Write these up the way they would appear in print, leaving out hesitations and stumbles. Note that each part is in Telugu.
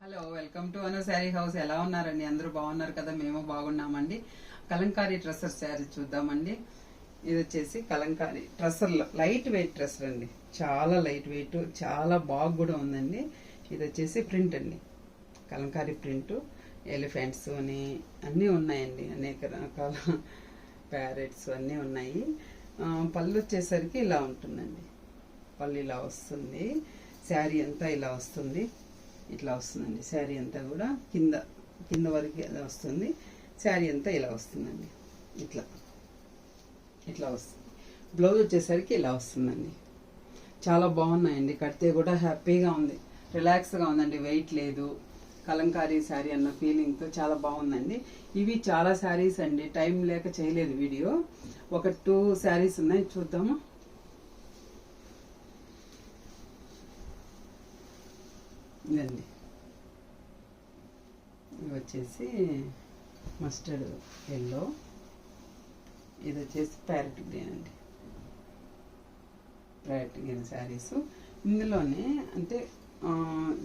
Hello, welcome to Anu sari house. ఎలా ఉన్నారండి? అందరూ బాగున్నారు కదా? మేము బాగున్నామండి. కలంకారీ ట్రెస్సర్ శారీ చూద్దామండి. ఇది వచ్చేసి కలంకారీ ట్రెస్సర్లో లైట్ వెయిట్ ట్రెస్సర్ అండి. చాలా లైట్ వెయిట్, చాలా బాగా కూడా ఉందండి. ఇది వచ్చేసి ప్రింట్ అండి, కలంకారీ ప్రింట్. ఎలిఫెంట్స్ అని అన్నీ ఉన్నాయండి, అనేక రకాల ప్యారెట్స్ అన్నీ ఉన్నాయి. పళ్ళు వచ్చేసరికి ఇలా ఉంటుందండి. పళ్ళు ఇలా వస్తుంది. శారీ అంతా ఇలా వస్తుంది, ఇట్లా వస్తుందండి. శారీ అంతా కూడా కింద వరకు ఇలా వస్తుంది. శారీ అంతా ఇలా వస్తుందండి. ఇట్లా ఇట్లా వస్తుంది. బ్లౌజ్ వచ్చేసరికి ఇలా వస్తుందండి. చాలా బాగున్నాయండి. కడితే కూడా హ్యాపీగా ఉంది, రిలాక్స్గా ఉందండి. వెయిట్ లేదు. కలంకారీ శారీ అన్న ఫీలింగ్తో చాలా బాగుందండి. ఇవి చాలా శారీస్ అండి, టైం లేక చేయలేదు వీడియో. ఒక 2 శారీస్ ఉన్నాయి, చూద్దాము. ఇదండి, ఇవి వచ్చేసి మస్టర్డ్ ఎల్లో, ఇది వచ్చేసి ప్యారెట్ గ్రీన్ అండి. Parrot green saris. ఇందులోనే అంటే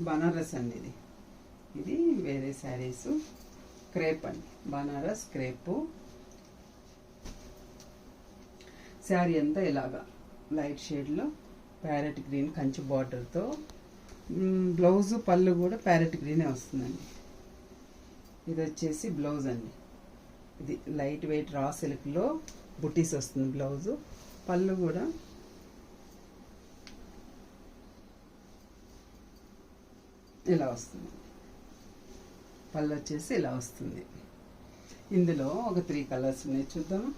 బనారస్ అండి. ఇది వేరే శారీస్. క్రేప్ అండి, బనారస్ క్రేపు. శారీ అంతా ఇలాగా లైట్ షేడ్లో ప్యారెట్ గ్రీన్ కంచి బార్డర్తో. బ్లౌజ్ పళ్ళు కూడా ప్యారెట్ గ్రీనే వస్తుందండి. ఇది వచ్చేసి బ్లౌజ్ అండి. ఇది లైట్ వెయిట్ రా సిల్క్లో బుటీస్ వస్తుంది బ్లౌజు. పళ్ళు కూడా ఇలా వస్తుంది. పళ్ళు వచ్చేసి ఇలా వస్తుంది. ఇందులో ఒక 3 కలర్స్ ఉన్నాయి, చూద్దాము.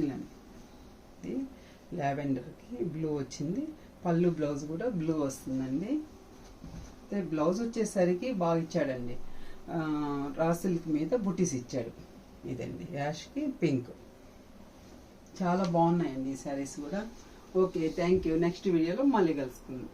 ఇలా ఇది లావెండర్కి బ్లూ వచ్చింది. పళ్ళు బ్లౌజ్ కూడా బ్లూ వస్తుందండి. బ్లౌజ్ వచ్చేసరికి బాగా ఇచ్చాడండి. రా సిల్క్ మీద బుటీస్ ఇచ్చాడు. ఇదండి యాష్కి పింక్. చాలా బాగున్నాయండి ఈ శారీస్ కూడా. Okay, thank you. నెక్స్ట్ వీడియోలో మళ్ళీ కలుసుకుందాం.